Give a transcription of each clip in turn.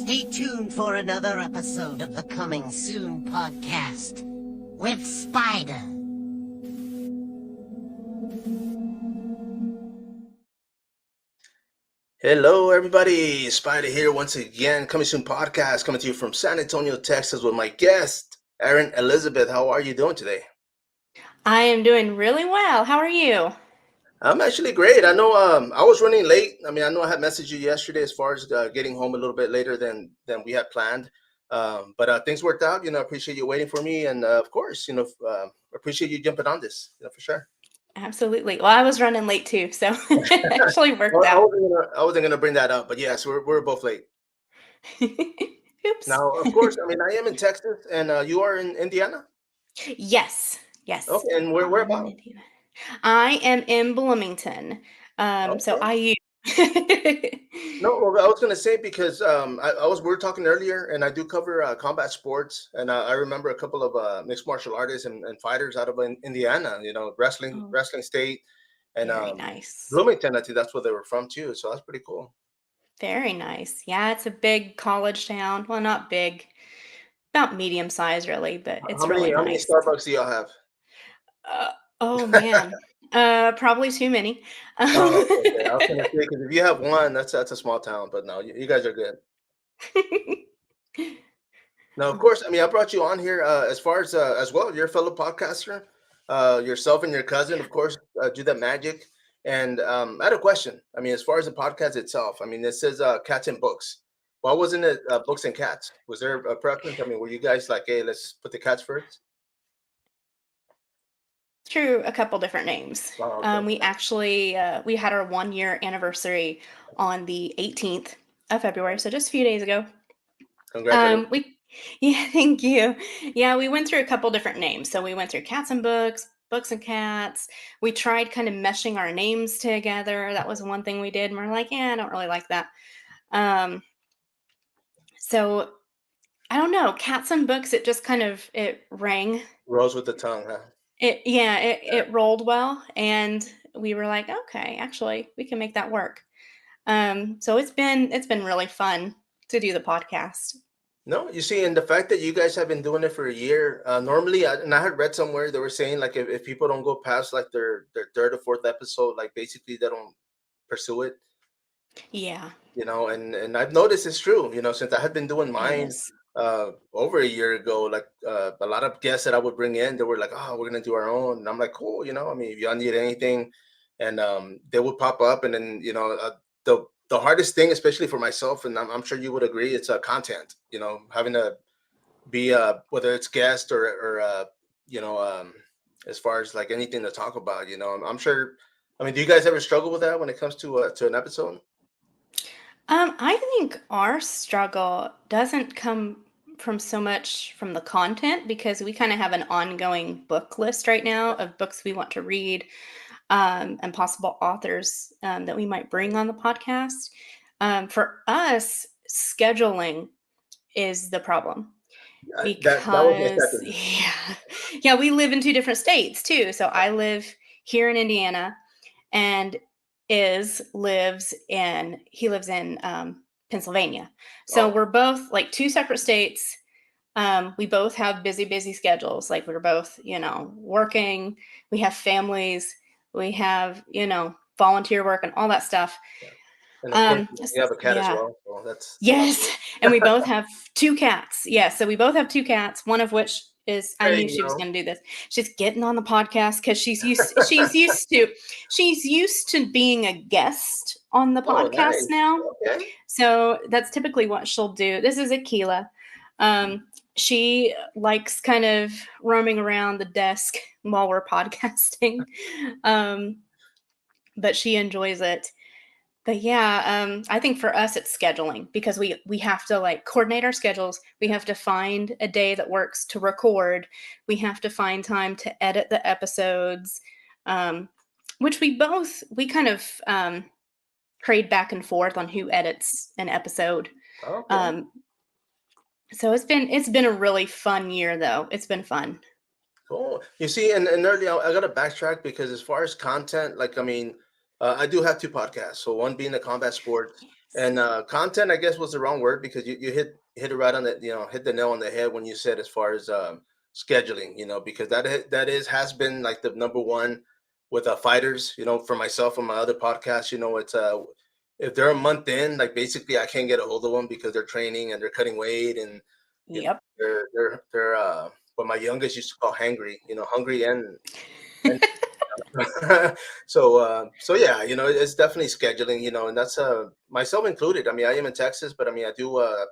Stay tuned for another episode of the Coming Soon podcast with Spider. Hello, everybody. Spider here once again. Coming Soon podcast, coming to you from San Antonio, Texas, with my guest, Aryn Elizabeth. How are you doing today? I am doing really well. How are you? I'm actually great. I know I was running late. I mean, I know I had messaged you yesterday as far as getting home a little bit later than we had planned. But things worked out. I appreciate you waiting for me, and of course, appreciate you jumping on this. For sure. Absolutely. Well, I was running late too, so it actually worked Well, out. I wasn't gonna bring that up, but yes, we're both late. Oops. Now, of course, I mean I am in Texas, and you are in Indiana. Yes. Okay, and where I'm in about? Indiana. I am in Bloomington. So Okay. I No, well, I was gonna say because we were talking earlier, and I do cover combat sports, and I remember a couple of mixed martial artists and fighters out of Indiana. Oh, wrestling state, and very nice. Bloomington. I think that's where they were from too. So that's pretty cool. Very nice. Yeah, it's a big college town. Well, not big, about medium size really, but How it's many really how many nice. Starbucks do y'all have? Oh man. Probably too many. Oh, okay, okay. I was gonna say because if you have one, that's a small town. But no, you guys are good. Now, of course, I mean, I brought you on here as far as well. You're a fellow podcaster. Yourself and your cousin, of course, do that magic. And I had a question. I mean, as far as the podcast itself, I mean, it says cats and books. Why wasn't it books and cats? Was there a preference? I mean, were you guys like, hey, let's put the cats first? Through a couple different names. Oh, okay. We actually we had our 1 year anniversary on the 18th of February, so just a few days ago. Congratulations. We yeah, thank you. Yeah, we went through a couple different names. So we went through cats and books, books and cats. We tried kind of meshing our names together. That was one thing we did, and we're like, yeah, I don't really like that. Um, so I don't know, cats and books. It just kind of it rang. Rose with the tongue, huh? It rolled well, and we were like, okay, actually, we can make that work. So it's been really fun to do the podcast. No, you see, and the fact that you guys have been doing it for a year, normally, and I had read somewhere they were saying like if people don't go past like their third or fourth episode, like basically they don't pursue it. Yeah, And I've noticed it's true. Since I had been doing it mine is. over a year ago, like a lot of guests that I would bring in, they were like, "Oh, we're gonna do our own," and I'm like, "Cool." I mean, if y'all need anything, and they would pop up, and then the hardest thing, especially for myself, and I'm sure you would agree, it's content. Having to be whether it's guest or you know as far as like anything to talk about. I'm sure. I mean, do you guys ever struggle with that when it comes to an episode? I think our struggle doesn't come from so much from the content because we kind of have an ongoing book list right now of books we want to read, and possible authors that we might bring on the podcast. For us, scheduling is the problem That was my because second. yeah, we live in two different states too. So I live here in Indiana, and he lives in Pennsylvania. So Oh, we're both like two separate states. We both have busy schedules. Like we're both, working. We have families. We have, volunteer work and all that stuff. yeah. And of course, you have a cat as Yeah. well, so that's a lot. Yes. And we both have two cats. Yeah. So we both have two cats, one of which is I There knew you she was go. going to do this. She's getting on the podcast because she's used to being a guest on the Oh, podcast nice. now. Okay. So that's typically what she'll do. This is Aquila. She likes kind of roaming around the desk while we're podcasting. Um, but she enjoys it. But yeah, I think for us it's scheduling because we have to like coordinate our schedules. We have to find a day that works to record. We have to find time to edit the episodes, um, which we kind of trade back and forth on who edits an episode. Okay. Um, so it's been a really fun year though. It's been fun. Cool. You see, and earlier I got to backtrack because as far as content, like I mean, I do have two podcasts. So one being the combat sports, Yes. and content, I guess, was the wrong word, because you hit it right on the, hit the nail on the head when you said, as far as scheduling, because that is has been like the number one with fighters. For myself and my other podcasts, it's if they're a month in, like, basically I can't get a hold of them because they're training and they're cutting weight, and Yep. they're what my youngest used to call hangry, hungry, and so yeah, it's definitely scheduling, and that's myself included. I mean, I am in Texas, but I mean, I do I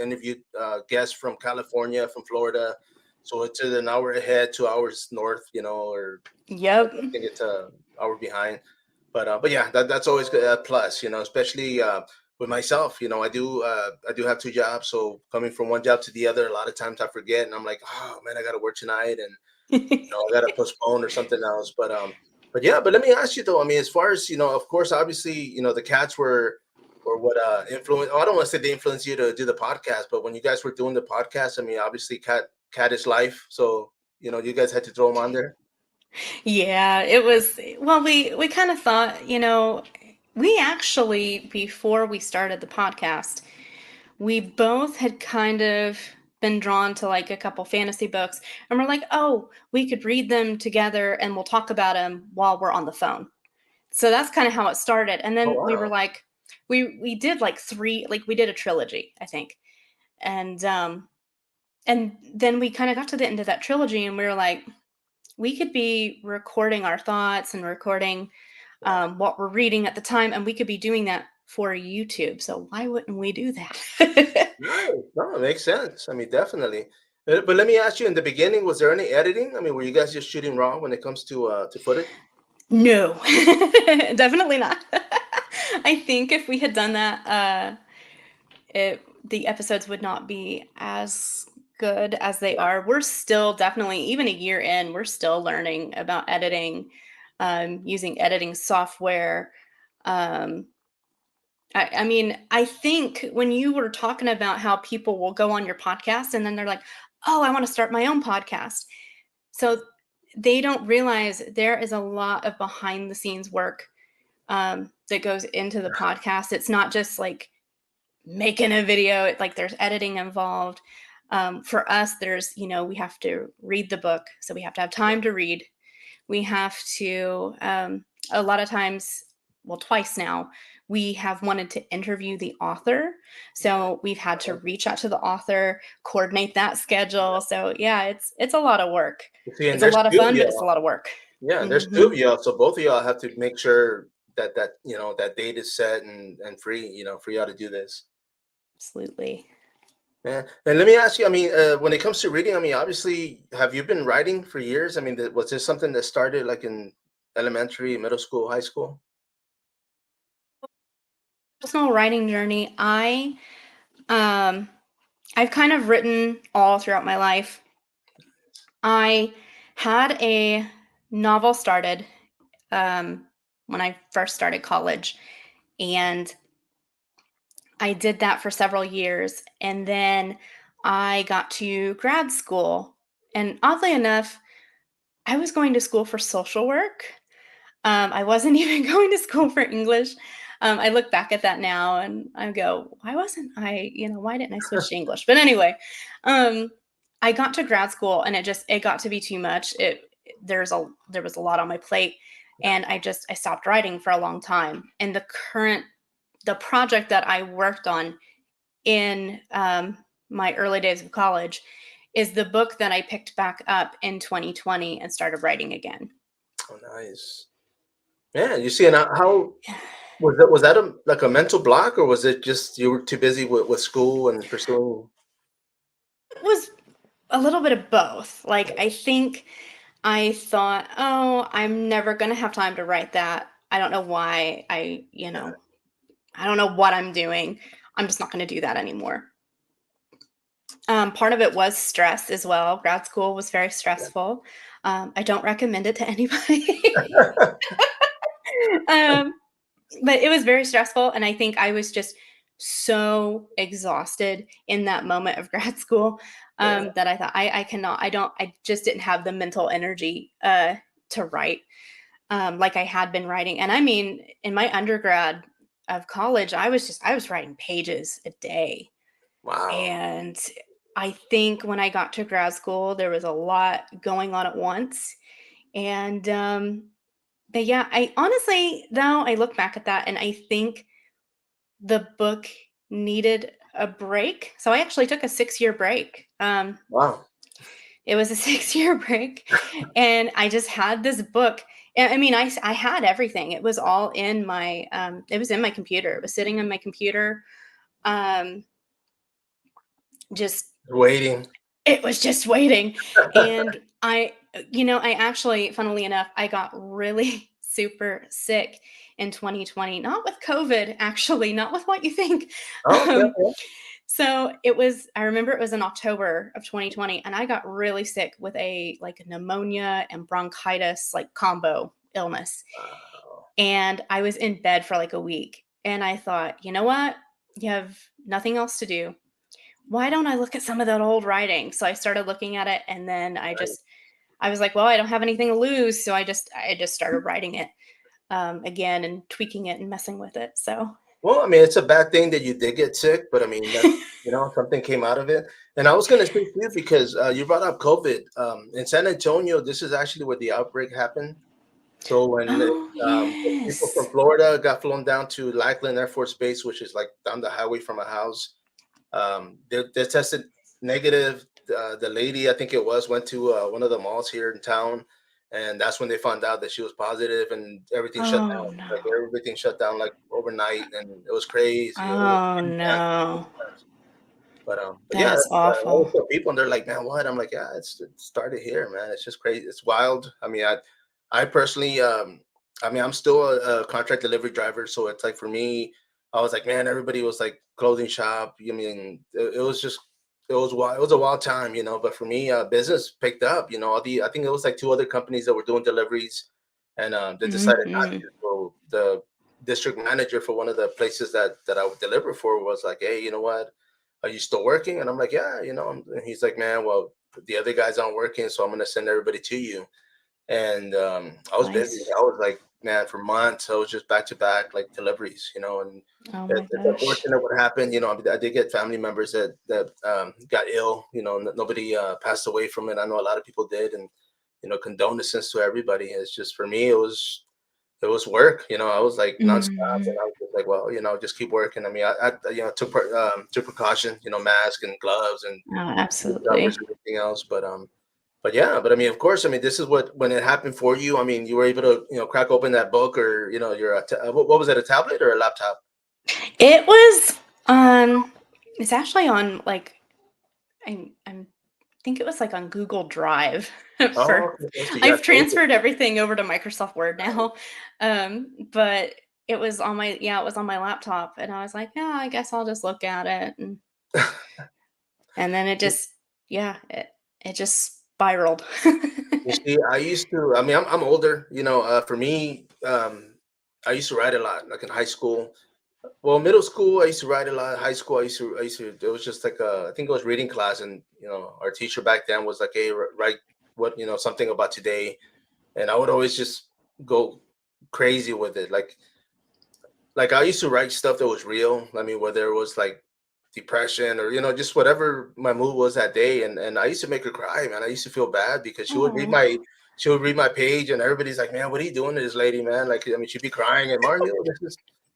interviewed guests from California, from Florida, so it's either an hour ahead, 2 hours north, or I Yep. think it's a hour behind. But yeah, that's always a plus, especially with myself. I do have two jobs, so coming from one job to the other, a lot of times I forget, and I'm like, oh man, I got to work tonight, and I gotta postpone or something else. But yeah, but let me ask you though. I mean, as far as of course, obviously, the cats were what influence. Oh, I don't want to say they influenced you to do the podcast, but when you guys were doing the podcast, I mean, obviously, cat is life. So you guys had to throw them on there. Yeah, it was, well, we kind of thought, we actually, before we started the podcast, we both had kind of been drawn to like a couple fantasy books, and we're like, oh, we could read them together and we'll talk about them while we're on the phone. So that's kind of how it started. And Oh then we were wow. like, we did like three, like we did a trilogy, I think. And then we kind of got to the end of that trilogy and we were like, we could be recording our thoughts and recording what we're reading at the time, and we could be doing that for YouTube. So why wouldn't we do that? Nice. No, it makes sense. I mean, definitely. But let me ask you, in the beginning, was there any editing? I mean, were you guys just shooting raw when it comes to footage? No, definitely not. I think if we had done that, the episodes would not be as good as they are. We're still definitely, even a year in, we're still learning about editing, using editing software. Um, I mean, I think when you were talking about how people will go on your podcast and then they're like, oh, I want to start my own podcast. So they don't realize there is a lot of behind the scenes work that goes into the podcast. It's not just like making a video, like there's editing involved. For us, there's, we have to read the book. So we have to have time to read. We have to, a lot of times, well, twice now, we have wanted to interview the author. So we've had to reach out to the author, coordinate that schedule. So yeah, it's a lot of work. See, and It's a there's lot of two of fun, but it's a y'all. lot of work. Yeah, there's two Hmm. of y'all, so both of y'all have to make sure that that date is set and free, for y'all to do this. Absolutely. Yeah, and let me ask you. I mean, when it comes to reading, I mean, obviously, have you been writing for years? I mean, was this something that started like in elementary, middle school, high school? Personal writing journey. Um I've kind of written all throughout my life. I had a novel started um, when I first started college, and I did that for several years. And then I got to grad school. And oddly enough, I was going to school for social work. I wasn't even going to school for English. I look back at that now and I go, why wasn't I, why didn't I switch to English? But anyway, um, I got to grad school and it got to be too much. There was a lot on my plate, and I stopped writing for a long time. And the project that I worked on in my early days of college is the book that I picked back up in 2020 and started writing again. Oh, nice. Yeah, you see, and how was that like a mental block, or was it just you were too busy with school and pursuing? It was a little bit of both. Like, I think I thought, oh, I'm never going to have time to write that. I don't know why. I don't know what I'm doing. I'm just not going to do that anymore. Part of it was stress as well. Grad school was very stressful. I don't recommend it to anybody. um, but it was very stressful. And I think I was just so exhausted in that moment of grad school Yeah. that I thought, I cannot, I just didn't have the mental energy to write. like I had been writing. And I mean, in my undergrad of college, I was writing pages a day. Wow. And I think when I got to grad school, there was a lot going on at once. And but yeah, I honestly, though, I look back at that and I think the book needed a break. So I actually took a 6-year break. Wow. It was a 6-year break, and I just had this book. I mean, I had everything. It was all in my it was in my computer. It was sitting in my computer. Um, just Waiting. it was just waiting. And I actually, funnily enough, I got really super sick in 2020, not with COVID, actually, not with what you think. Oh, okay, Um, okay. So I remember it was in October of 2020, and I got really sick with a like pneumonia and bronchitis, like combo illness. Wow. And I was in bed for like a week. And I thought, you know what? You have nothing else to do. Why don't I look at some of that old writing? So I started looking at it, and then I was like, well, I don't have anything to lose. So I just started writing it again and tweaking it and messing with it. So Well, I mean, it's a bad thing that you did get sick, but I mean, that's, something came out of it. And I was going to say too, because you brought up COVID. In San Antonio, this is actually where the outbreak happened. So oh when people from yes. Florida got flown down to Lackland Air Force Base, which is like down the highway from my house, they tested negative. The lady, I think it was, went to one of the malls here in town, and that's when they found out that she was positive, and everything shut Oh down. no. Like everything shut down like overnight, and it was crazy. It was Oh intense. no. But yeah, That's I always awful. tell people, and they're like, "Man, what?" I'm like, "Yeah, it started here, man. It's just crazy. It's wild." I mean, I personally, I mean, I'm still a contract delivery driver, so it's like for me, I was like, man, everybody was like clothing shop. I mean, it was just, it was wild. It was a wild time, But for me, business picked up. I think it was like two other companies that were doing deliveries, and they decided not Mhm. to. So the district manager for one of the places that I would deliver for was like, hey, you know what? Are you still working? And I'm like, yeah, And he's like, man, well, the other guys aren't working, so I'm gonna send everybody to you. And I was busy. Nice. I was like, man, for months, I was just back to back like deliveries, And Oh my it's gosh. unfortunate what happened. I did get family members that got ill. Nobody passed away from it. I know a lot of people did, and condolences to everybody. It's just for me, it was work. I was like nonstop, and Mhm. I was just like, well, just keep working. I mean, I took precaution, mask and gloves and Oh, covers absolutely. and everything else, but yeah, but I mean, of course, I mean, this is what when it happened for you. I mean, you were able to crack open that book, or what was it, a tablet or a laptop? It was it's actually on like I'm think it was like on Google Drive Oh, for okay. So you I've have pages. transferred everything over to Microsoft Word now. But it was on my laptop, and I was like, yeah, I guess I'll just look at it. And then it just yeah, it just spiraled. You see, I used to. I mean, I'm older. For me, I used to write a lot, like in high school. Well, middle school, I used to write a lot. High school, I used to. It was just like I think it was reading class, and our teacher back then was like, "Hey, write what something about today," and I would always just go crazy with it. Like I used to write stuff that was real. I mean, whether it was like depression or just whatever my mood was that day, and I used to make her cry, man. I used to feel bad because Oh. she would read my page, and everybody's like, "Man, what are you doing to this lady, man?" Like, I mean, she'd be crying, and Mario,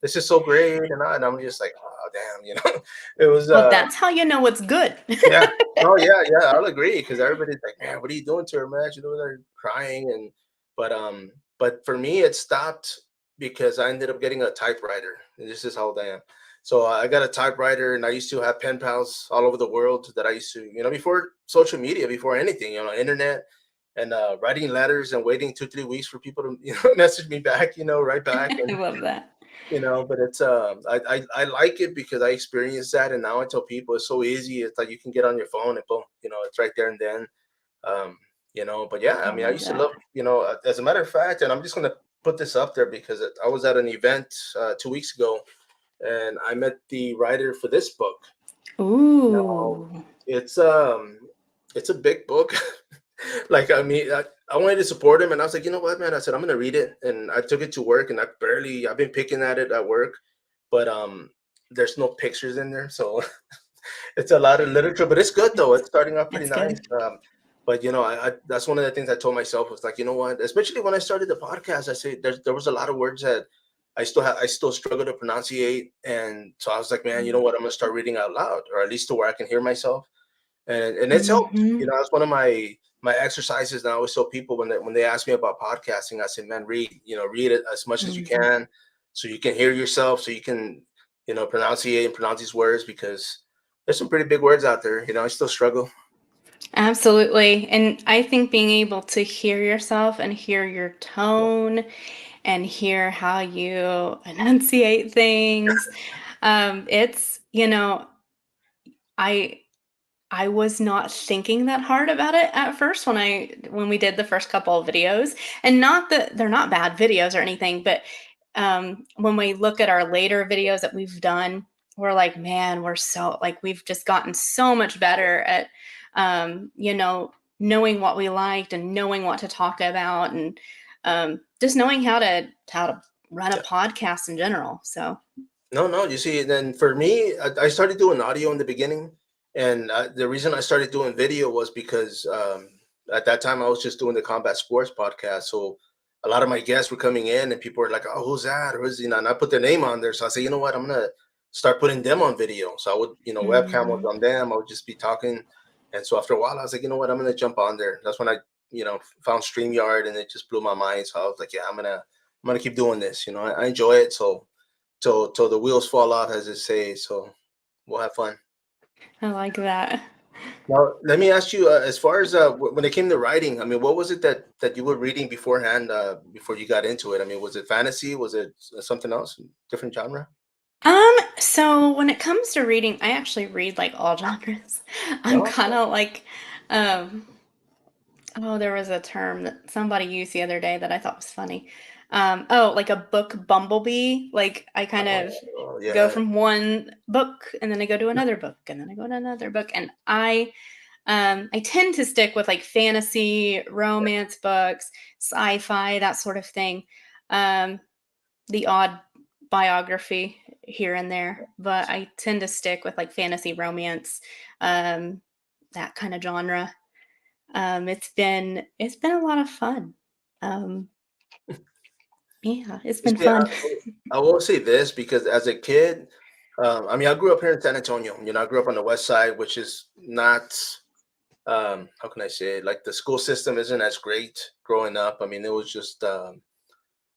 this is so great, and I'm just like, oh damn, it was Well, that's how you know it's good. yeah. Oh yeah, yeah, I'll agree because everybody's like, man, what are you doing to her, man? She's over there crying, but for me, it stopped because I ended up getting a typewriter. And this is how old I am. So I got a typewriter, and I used to have pen pals all over the world that I used to, before social media, before anything, internet, and writing letters and waiting 2-3 weeks for people to message me back, right back, I love that. but it's I like it because I experienced that, and now I tell people it's so easy. It's like you can get on your phone and boom, it's right there and then. um but yeah, I I mean, I love used to that. love, as a matter of fact, and I'm just gonna put this up there because I was at an event 2 weeks ago, and I met the writer for this book. Now Ooh. it's a big book. Like, I mean, I wanted to support him, and I was like, you know what, man? I said I'm gonna read it, and I took it to work, and I've been picking at it at work, but there's no pictures in there, so it's a lot of literature, but it's good though. It's starting off pretty It's nice. good. But I that's one of the things I told myself was like, you know what? Especially when I started the podcast, I say there was a lot of words that I still struggle to pronunciate, and so I was like, man, you know what? I'm gonna start reading out loud, or at least to where I can hear myself, and it's helped. Hmm. That's one of my exercises. And I always tell people when they ask me about podcasting, I say, man, read it as much as you Hmm. can, so you can hear yourself, so you can pronunciate and pronounce these words, because there's some pretty big words out there. I still struggle. Absolutely. And I think being able to hear yourself and hear your tone and hear how you enunciate things, it's, I I was not thinking that hard about it at first when we did the first couple of videos, and not that they're not bad videos or anything, but when we look at our later videos that we've done, we're like, man, we're so like we've just gotten so much better at knowing what we liked and knowing what to talk about, and just knowing how to run a Yeah. podcast in general. So No. You see, then for me, I started doing audio in the beginning, and the reason I started doing video was because at that time I was just doing the combat sports podcast. So a lot of my guests were coming in, and people were like, "Oh, who's that?" Or who's and I put their name on there. So I said, you know what, I'm gonna start putting them on video. So I would, webcam was mhm. on them. I would just be talking, and so after a while, I was like, you know what, I'm gonna jump on there. That's when I, found StreamYard, and it just blew my mind. So I was like, yeah, I'm gonna keep doing this. I enjoy it. So till the wheels fall off, as they say. So we'll have fun. I like that. Now, let me ask you, as far as when it came to writing, I mean, what was it that you were reading beforehand, before you got into it? I mean, was it fantasy? Was it something else, different genre? So when it comes to reading, I actually read like all genres. I'm No. kind of like, um, oh, there was a term that somebody used the other day that I thought was funny. Oh, like a book bumblebee. Like I kind of Oh, go yeah. from one book and then I go to another book and then I go to another book, and I tend to stick with like fantasy, romance books, sci-fi, that sort of thing. Um, the odd biography here and there, but I tend to stick with like fantasy, romance, um, that kind of genre. It's been a lot of fun. Um, yeah, it's You been see, fun. I will say this, because as a kid, I mean, I grew up here in San Antonio. I grew up on the west side, which is not, how can I say it? Like, the school system isn't as great growing up. I mean, it was just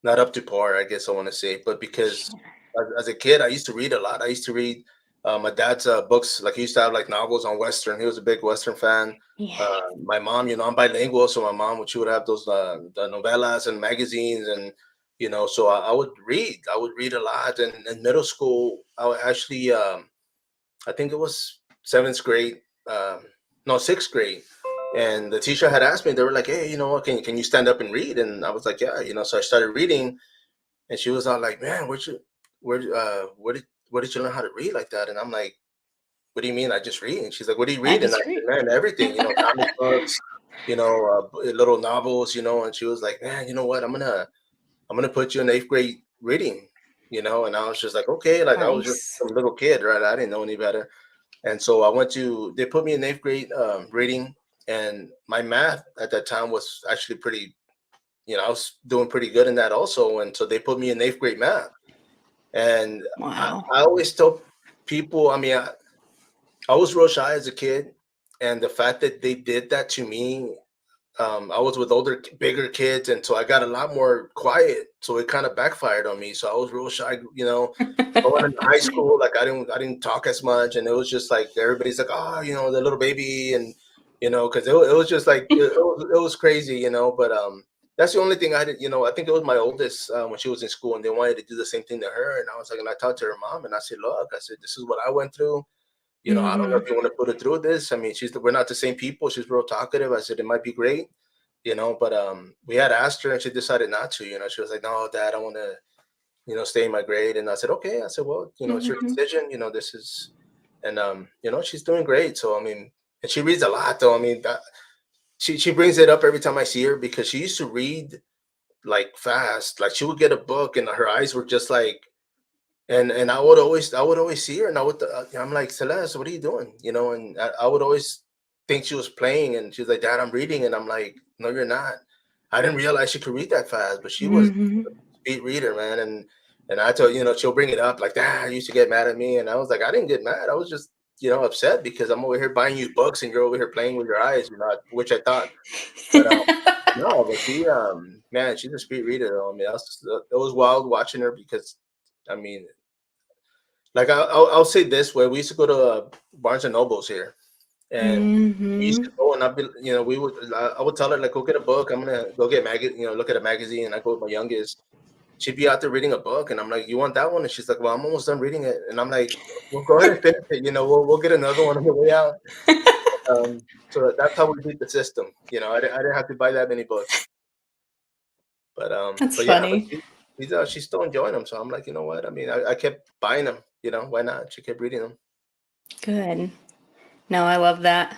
not up to par, I guess I want to say. But because Sure. as a kid, I used to read a lot. I used to read my dad's books. Like, he used to have like novels on Western. He was a big Western fan. Yeah. My mom, I'm bilingual, so my mom, she would have those the novellas and magazines, and so I would read. I would read a lot. And in middle school, I would actually, I think it was seventh grade, no, sixth grade. And the teacher had asked me, they were like, hey, you know what, can you stand up and read? And I was like, yeah, so I started reading, and she was all like, man, where did you learn how to read like that? And I'm like, what do you mean I just read? And she's like, what do you I read? And I just said, read. man, everything, comic books, little novels, and she was like, man, you know what, I'm gonna put you in eighth grade reading, and I was just like, okay, like I was just Nice. some little kid, right? I didn't know any better. And so they put me in eighth grade reading, and my math at that time was actually pretty, I was doing pretty good in that also. And so they put me in eighth grade math. And I, Wow. I always tell people, I mean, I was real shy as a kid. And the fact that they did that to me, I was with bigger kids, and so I got a lot more quiet. So it kind of backfired on me. So I was real shy, going into high school. Like I didn't talk as much, and it was just like everybody's like, oh, the little baby, and because it was just like it was crazy, But that's the only thing I did. I think it was my oldest when she was in school, and they wanted to do the same thing to her, and I was like, and I talked to her mom, and I said, look, I said, this is what I went through. I don't know Hmm. if you want to put her through this. I mean, we're not the same people. She's real talkative. I said it might be great, but we had asked her, and she decided not to. She was like, no, Dad, I want to, stay in my grade. And I said, okay. I said, well, it's your Hmm. decision. This is, and she's doing great. So I mean, and she reads a lot, though. I mean, she brings it up every time I see her because she used to read like fast. Like she would get a book and her eyes were just like, and I would always see her and I'm like, Celeste, what are you doing? And I would always think she was playing, and she's like, Dad, I'm reading, and I'm like, no, you're not. I didn't realize she could read that fast, but she was Hmm. a speed reader, man. And I told she'll bring it up like, Dad, I used to get mad at me, and I was like, I didn't get mad. I was just upset because I'm over here buying you books and you're over here playing with your eyes, which I thought, but no, but man, she's a speed reader though. I mean, it was wild watching her because, I mean, like I'll say this way: we used to go to Barnes and Nobles here, and we used to Hmm. go, and I would tell her like, go get a book. I'm gonna go get look at a magazine. And I go with my youngest. She'd be out there reading a book, and I'm like, you want that one? And she's like, well, I'm almost done reading it. And I'm like, well, go ahead and finish it. We'll get another one on the way out. So that's how we beat the system. I didn't have to buy that many books. That's But yeah, but funny. she's still enjoying them. So I'm like, you know what? I mean, I kept buying them. Why not? She kept reading them. Good. No, I love that.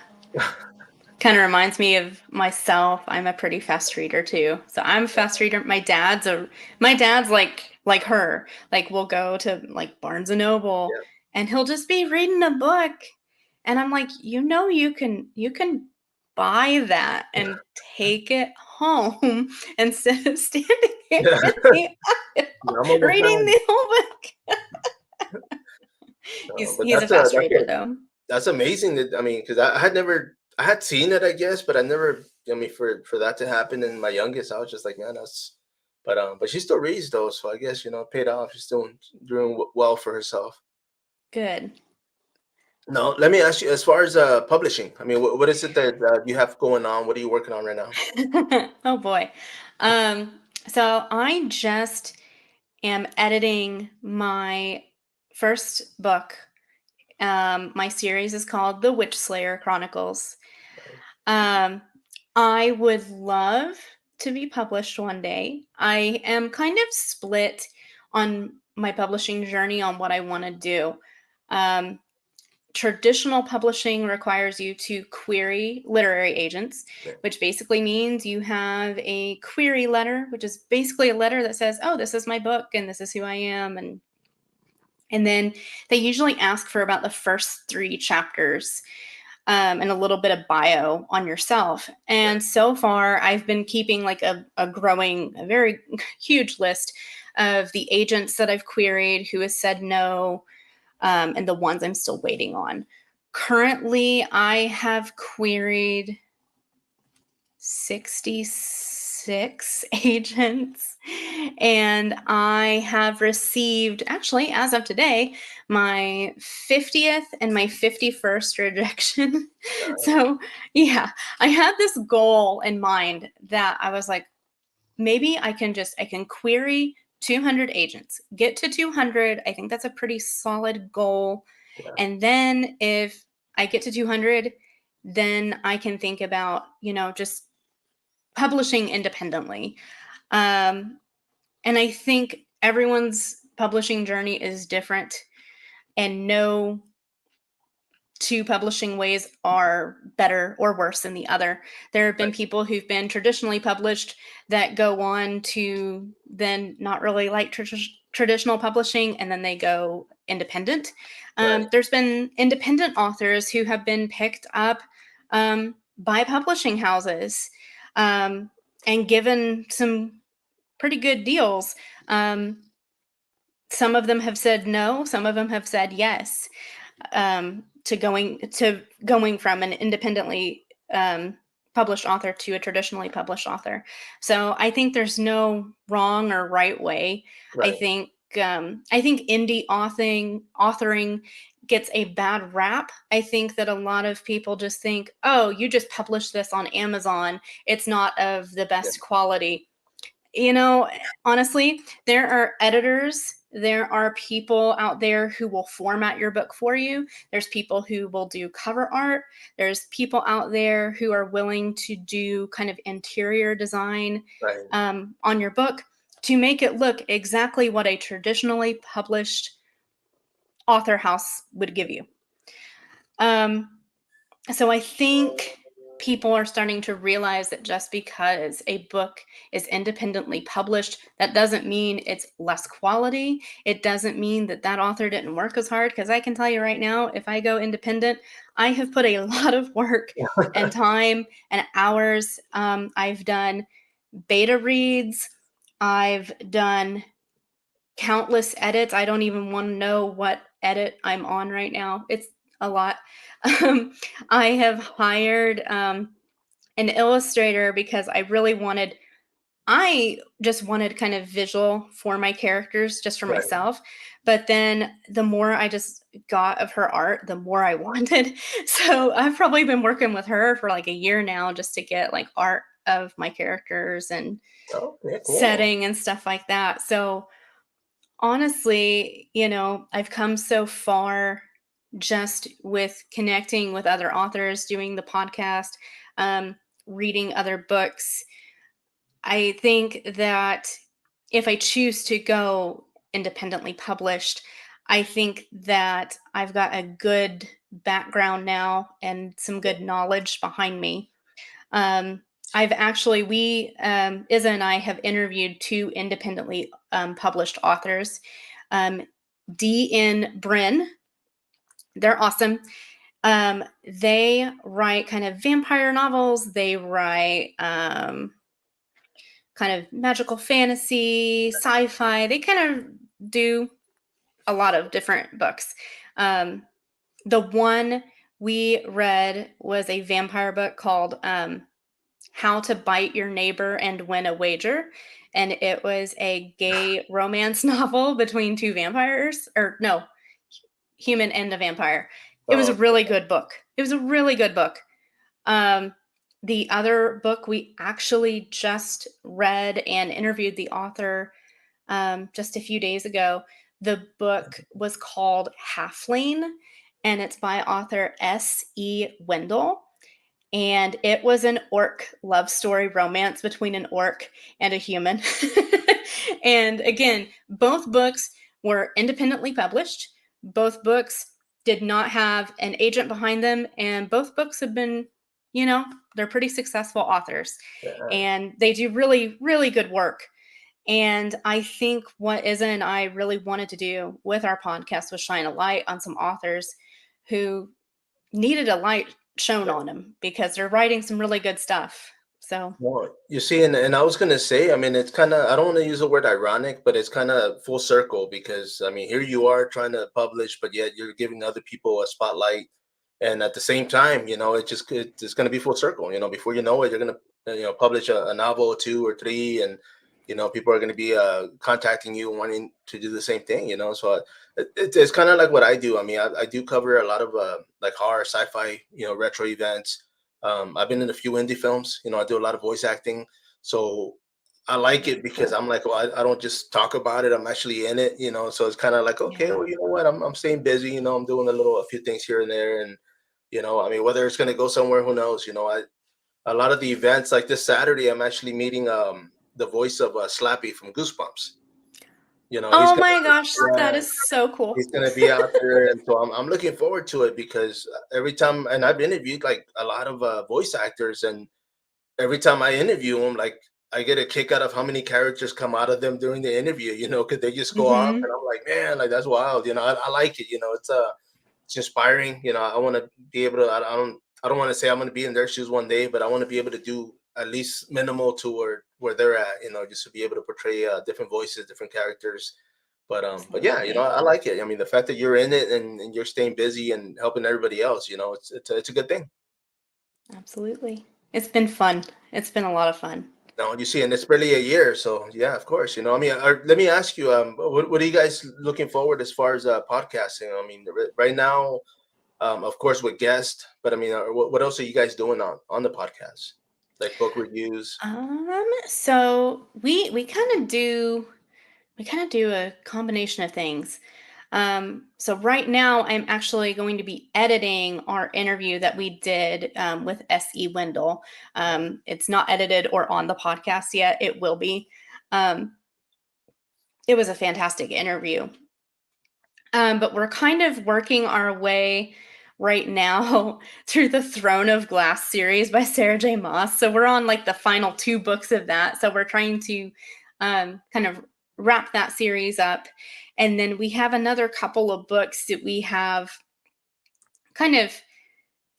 Kind of reminds me of myself. I'm a pretty fast reader too. So I'm a fast reader. My dad's like her. Like we'll go to like Barnes and Noble Yeah. and he'll just be reading a book. And I'm like, you can buy that and take it home instead of standing here Yeah. in the Yeah, aisle I'm almost reading done. the whole book. No, He's but he's a fast reader though. that's amazing. That I mean, because I had seen it, I guess, but I never. I mean, for that to happen in my youngest, I was just like, man, that's. But she still reads though, so I guess it paid off. She's doing well for herself. Good. No, let me ask you, as far as publishing. I mean, what is it that you have going on? What are you working on right now? Oh boy. Um, so I just am editing my first book. My series is called The Witch Slayer Chronicles. Um, I would love to be published one day. I am kind of split on my publishing journey on what I want to do. Um, Traditional publishing requires you to query literary agents, Yeah. which basically means you have a query letter, which is basically a letter that says, "Oh, this is my book and this is who I am," and then they usually ask for about the first 3 chapters, and a little bit of bio on yourself. And so far, I've been keeping like a very huge list of the agents that I've queried who has said no, and the ones I'm still waiting on. Currently, I have queried 66 agents, and I have received, actually, as of today, my 50th and my 51st rejection. So, yeah, I had this goal in mind that I was like, maybe I can query 200 agents, get to 200. I think that's a pretty solid goal. Yeah. And then if I get to 200, then I can think about, just publishing independently. And I think everyone's publishing journey is different, and no two publishing ways are better or worse than the other. There have been Right. people who've been traditionally published that go on to then not really like traditional publishing, and then they go independent. Right. There's been independent authors who have been picked up by publishing houses, um, and given some pretty good deals. Some of them have said no, some of them have said yes, to going from an independently published author to a traditionally published author. So I think there's no wrong or right way. I Right. think I think indie authoring gets a bad rap. I think that a lot of people just think, oh, you just published this on Amazon. It's not of the Yeah. best quality. You know, honestly, there are editors, there are people out there who will format your book for you. There's people who will do cover art. There's people out there who are willing to do kind of interior design Right. on your book to make it look exactly what a traditionally published author house would give you. So I think people are starting to realize that just because a book is independently published, that doesn't mean it's less quality. It doesn't mean that that author didn't work as hard. Because I can tell you right now, if I go independent, I have put a lot of work and time and hours. I've done beta reads. I've done countless edits. I don't even want to know what edit I'm on right now. It's a lot. I have hired an illustrator because I just wanted kind of visual for my characters just for Right. myself. But then the more I just got of her art, the more I wanted. So I've probably been working with her for like a year now just to get like art of my characters and Okay, cool. setting and stuff like that. So honestly, I've come so far just with connecting with other authors, doing the podcast, reading other books. I think that if I choose to go independently published, I think that I've got a good background now and some good knowledge behind me. Um, Izza and I have interviewed two independently published authors, um, D.N. Bryn. They're awesome. They write kind of vampire novels. They write kind of magical fantasy, sci-fi. They kind of do a lot of different books. The one we read was a vampire book called How to Bite Your Neighbor and Win a Wager. And it was a gay romance novel between two vampires, or no, human and a vampire. It was a really good book. It was a really good book. The other book we actually just read and interviewed the author just a few days ago. The book was called Halfling, and it's by author S.E. Wendell. And it was an orc love story romance between an orc and a human. And again, both books were independently published. Both books did not have an agent behind them. And both books have been, they're pretty successful authors. Yeah. And they do really, really good work. And I think what Izza and I really wanted to do with our podcast was shine a light on some authors who needed a light shown on them because they're writing some really good stuff. So, Well, you see, and I was gonna say, I mean, it's kind of, I don't want to use the word ironic, but it's kind of full circle because I mean, here you are trying to publish, but yet you're giving other people a spotlight, and at the same time, it's gonna be full circle. Before you know it, you're gonna publish a novel or two or three, and people are gonna be contacting you and wanting to do the same thing. So it's kind of like what I do. I mean, I do cover a lot of like horror, sci-fi, retro events. I've been in a few indie films. I do a lot of voice acting, so I like it because I'm like, well, I don't just talk about it. I'm actually in it. So it's kind of like, okay, yeah. well, you know what? I'm staying busy. I'm doing a few things here and there, and I mean, whether it's gonna go somewhere, who knows? A lot of the events like this Saturday, I'm actually meeting the voice of Slappy from Goosebumps. He's Oh gonna, my gosh, that yeah, is so cool. he's gonna be out there, and so I'm looking forward to it because every time, and I've interviewed like a lot of voice actors, and every time I interview them, like I get a kick out of how many characters come out of them during the interview, because they just go off, Hmm. and I'm like, man, like that's wild, I like it, it's inspiring, I want to be able to, I don't want to say I'm going to be in their shoes one day, but I want to be able to do at least minimal to where they're at, just to be able to portray different voices, different characters. But yeah, Absolutely. I like it. I mean, the fact that you're in it and you're staying busy and helping everybody else, it's a good thing. Absolutely. It's been fun. It's been a lot of fun. No, you see, and it's barely a year, so yeah, of course. I mean, let me ask you, what are you guys looking forward as far as podcasting? I mean, right now, of course, with guests, but I mean, what else are you guys doing on the podcast? Like book reviews? So we kind of do a combination of things. So right now, I'm actually going to be editing our interview that we did with S.E. Wendell. It's not edited or on the podcast yet. It will be. Um, it was a fantastic interview. But we're kind of working our way right now through the Throne of Glass series by Sarah J. Maas. So we're on like the final 2 books of that. So we're trying to kind of wrap that series up. And then we have another couple of books that we have kind of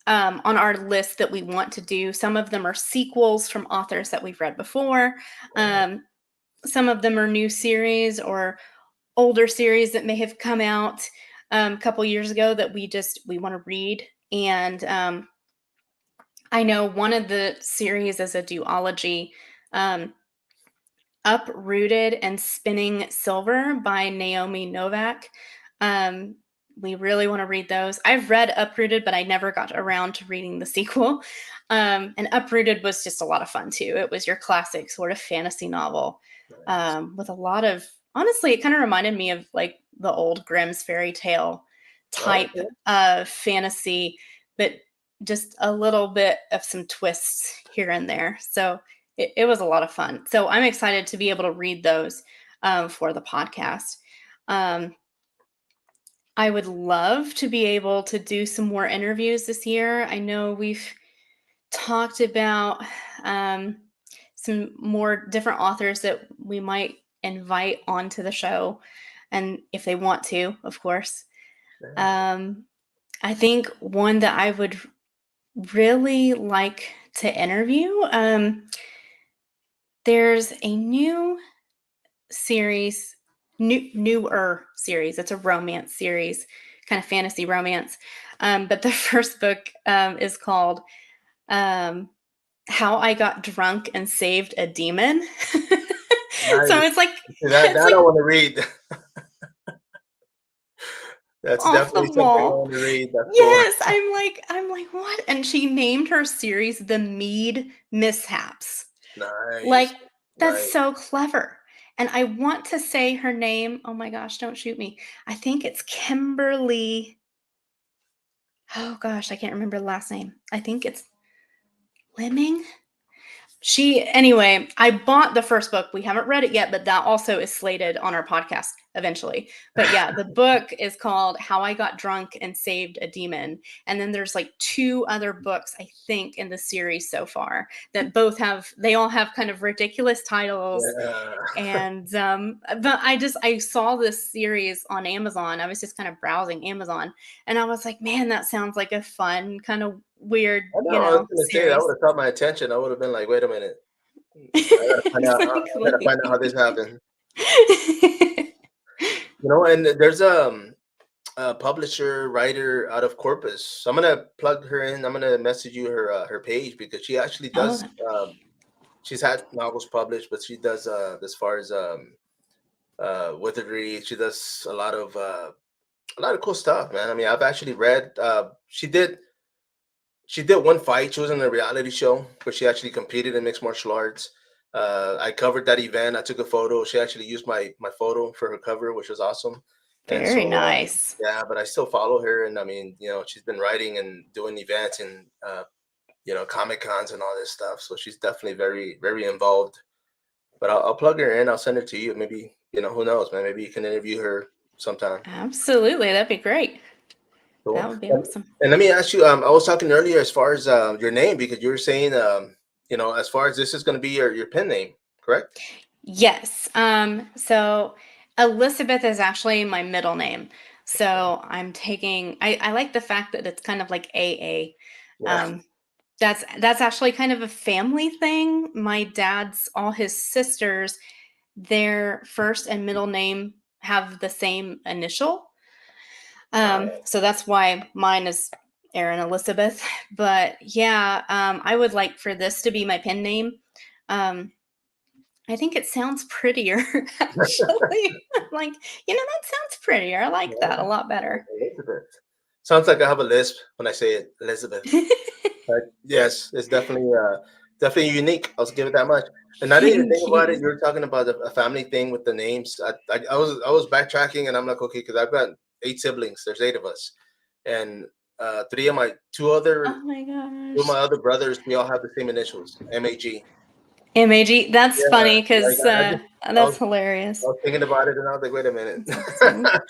on our list that we want to do. Some of them are sequels from authors that we've read before. Some of them are new series or older series that may have come out a couple years ago that we want to read. And I know one of the series is a duology, Uprooted and Spinning Silver by Naomi Novak. We really want to read those. I've read Uprooted, but I never got around to reading the sequel. And Uprooted was just a lot of fun too. It was your classic sort of fantasy novel with a lot of, honestly, it kind of reminded me of like the old Grimm's fairy tale type of fantasy, but just a little bit of some twists here and there. So it was a lot of fun. So I'm excited to be able to read those for the podcast. I would love to be able to do some more interviews this year. I know we've talked about some more different authors that we might invite onto the show, and if they want to, of course. I think one that I would really like to interview, there's a new series, newer series. It's a romance series, kind of fantasy romance. But the first book is called How I Got Drunk and Saved a Demon. Nice. So it's like that I want to read. That's definitely something I want to read. That's yes, cool. I'm like, what? And she named her series The Mead Mishaps. Nice. Like, that's so clever. And I want to say her name. Oh my gosh, don't shoot me. I think it's Kimberly. Oh gosh, I can't remember the last name. I think it's Lemming. Anyway, I bought the first book. We haven't read it yet, but that also is slated on our podcast eventually. But yeah, the book is called How I Got Drunk and Saved a Demon. And then there's like 2 other books, I think, in the series so far that they all have kind of ridiculous titles. Yeah. And, but I saw this series on Amazon. I was just kind of browsing Amazon and I was like, man, that sounds like a fun kind of weird, I know. I was going to say that would have caught my attention. I would have been like, "Wait a minute, I gotta find out how this happened." And there's a publisher writer out of Corpus. So I'm gonna plug her in. I'm gonna message you her page because she actually does. She's had novels published, but she does as far as wizardry. She does a lot of cool stuff, man. I mean, I've actually read. She did one fight. She was in a reality show where she actually competed in mixed martial arts. I covered that event. I took a photo. She actually used my photo for her cover, which was awesome. Very nice. Yeah, but I still follow her, and I mean, she's been writing and doing events and Comic Cons and all this stuff. So she's definitely very, very involved. But I'll plug her in. I'll send her to you. Maybe who knows, man? Maybe you can interview her sometime. Absolutely, that'd be great. Cool. That would be awesome. And let me ask you. I was talking earlier as far as your name because you were saying, as far as this is going to be your pen name, correct? Yes. So Elizabeth is actually my middle name. So I'm taking. I like the fact that it's kind of like AA. Yeah. That's actually kind of a family thing. My dad's, all his sisters, their first and middle name have the same initial. So that's why mine is Aryn Elizabeth. But yeah, I would like for this to be my pen name. I think it sounds prettier, actually. Like, that sounds prettier. I like that a lot better. Elizabeth. Sounds like I have a lisp when I say it, Elizabeth. Yes, it's definitely unique. I'll give it that much. And I didn't even think about it. You were talking about a family thing with the names. I was backtracking, and I'm like, okay, because I've got 8 siblings. There's 8 of us, and 2 of my other brothers, we all have the same initials, MAG. MAG. That's Yeah, funny like because I that's was, hilarious. I was thinking about it, and I was like, wait a minute. That's awesome. I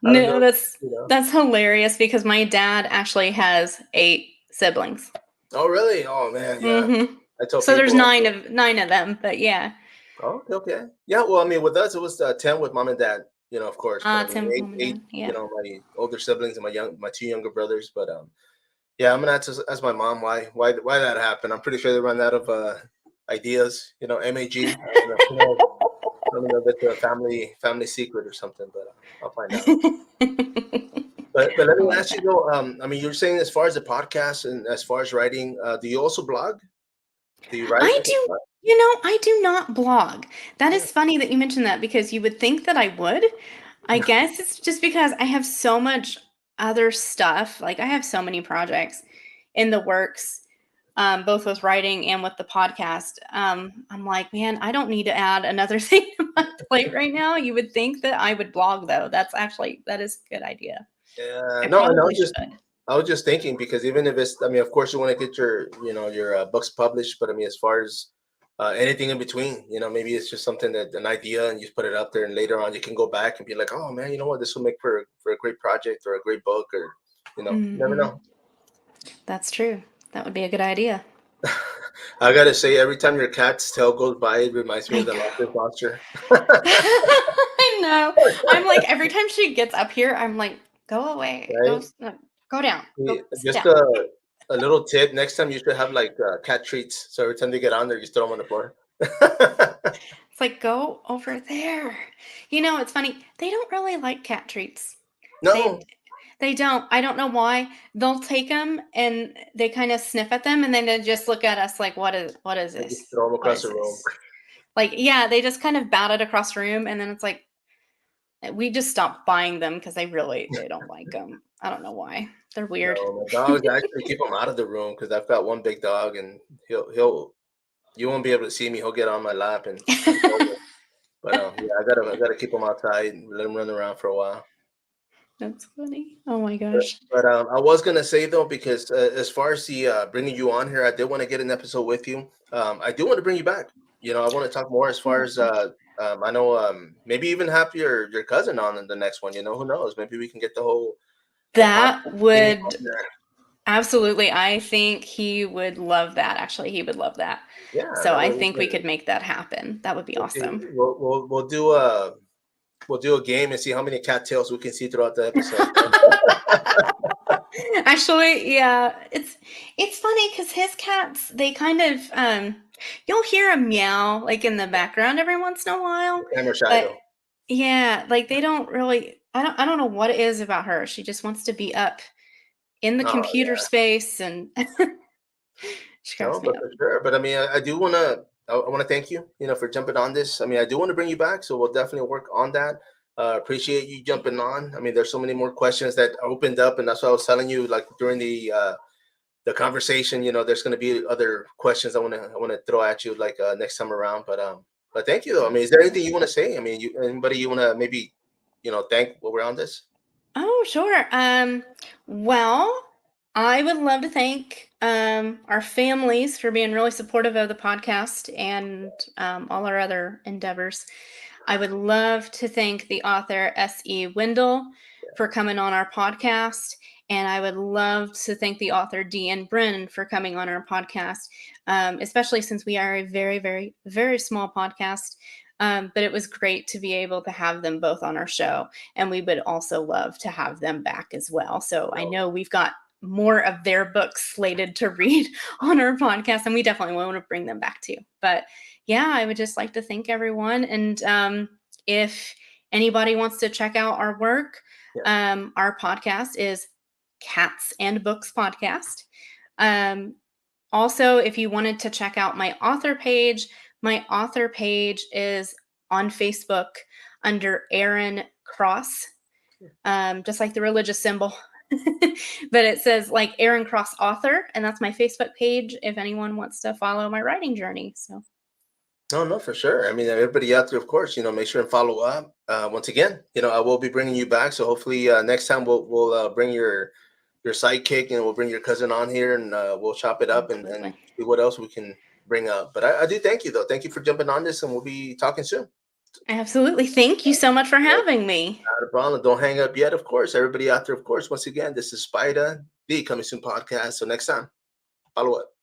don't know, No, that's you know. that's hilarious because my dad actually has 8 siblings. Oh, really? Oh man, yeah. Hmm. I tell So there's people. nine of them, but yeah. Oh, okay, okay. Yeah, well, I mean, with us, it was 10 with mom and dad, of course. But I mean, Tim, eight, mom, and eight, dad. Yeah. my older siblings and my 2 younger brothers. But yeah, I'm gonna ask my mom why that happened. I'm pretty sure they ran out of ideas. MAG. I don't know if it's a family secret or something, but I'll find out. But let I me like ask you that. though. I mean, you're saying as far as the podcast and as far as writing, do you also blog? Do you write? I do, I do not blog. That Yeah. is funny that you mentioned that because you would think that I would. I guess it's just because I have so much other stuff. Like I have so many projects in the works, both with writing and with the podcast. I'm like, man, I don't need to add another thing to my plate right now. You would think that I would blog though. That is a good idea. Yeah, I no, and probably should. I was just thinking because even if it's, I mean, of course you want to get your books published, but I mean, as far as anything in between, maybe it's just something that an idea and you put it up there, and later on you can go back and be like, oh man, you know what, this will make for a great project or a great book, or you never Hmm. know. That's true. That would be a good idea. I gotta say, every time your cat's tail goes by, it reminds me I of the know. lobster monster. I know. I'm like every time she gets up here, I'm like, go away, Right? go down, go sit Just down. a little tip. Next time you should have like cat treats. So every time they get on there, you throw them on the floor. It's like go over there. It's funny. They don't really like cat treats. They No, they don't. I don't know why. They'll take them and they kind of sniff at them and then they just look at us like, what is they just this? throw them What across is the room. this? Like, yeah, they just kind of bat it across the room and then it's like we just stopped buying them because they don't like them. I don't know why. They're weird. No, my dogs I actually keep them out of the room because I've got one big dog, and he'll you won't be able to see me. He'll get on my lap and but yeah, I gotta keep him outside and let him run around for a while. That's funny. Oh my But, gosh. but I was gonna say though, because as far as the bringing you on here, I did want to get an episode with you. I do want to bring you back. I want to talk more as far as I know. Maybe even have your cousin on in the next one. Who knows? Maybe we can get the That podcast team on would there. absolutely. I think he would love that. Actually, he would love that. Yeah, So that I way we think we can. could make that happen. That would be We'll see. awesome. We'll do a game and see how many cattails we can see throughout the episode. Actually, yeah, it's funny because his cats, they kind of you'll hear a meow like in the background every once in a while, Camera shy but though. yeah, like they don't really. I don't know what it is about her. She just wants to be up in the Oh computer yeah, space, and she no, cracks me but up. for sure. But I mean, I do I want to thank you, for jumping on this. I mean, I do want to bring you back, so we'll definitely work on that. Appreciate you jumping on. I mean, there's so many more questions that opened up, and that's what I was telling you, like during the conversation. There's going to be other questions I want to throw at you, like next time around. But thank you though. I mean, is there anything you want to say? I mean, anybody you want to maybe thank while we're on this? Oh, sure. Well, I would love to thank our families for being really supportive of the podcast and all our other endeavors. I would love to thank the author S.E. Wendell for coming on our podcast. And I would love to thank the author Deanne Brennan for coming on our podcast, especially since we are a very, very, very small podcast. But it was great to be able to have them both on our show. And we would also love to have them back as well. So I know we've got more of their books slated to read on our podcast, and we definitely want to bring them back too. But yeah, I would just like to thank everyone. And if anybody wants to check out our work, our podcast is Cats and Books Podcast. Also, if you wanted to check out my author page is on Facebook under Aryn Cross, just like the religious symbol. But it says like Aryn Cross author, and that's my Facebook page if anyone wants to follow my writing journey. So No, no, for sure. I mean, everybody out there, of course, make sure and follow up. Once again, I will be bringing you back. So hopefully, next time we'll bring your sidekick, and we'll bring your cousin on here, and we'll chop it up and absolutely. see what else we can bring up. But I do thank you though. Thank you for jumping on this, and we'll be talking soon. Absolutely. Thank you so much for having me. Not a problem. Don't hang up yet, of course. Everybody out there, of course. Once again, this is Spida, the Coming Soon podcast. So next time, follow up.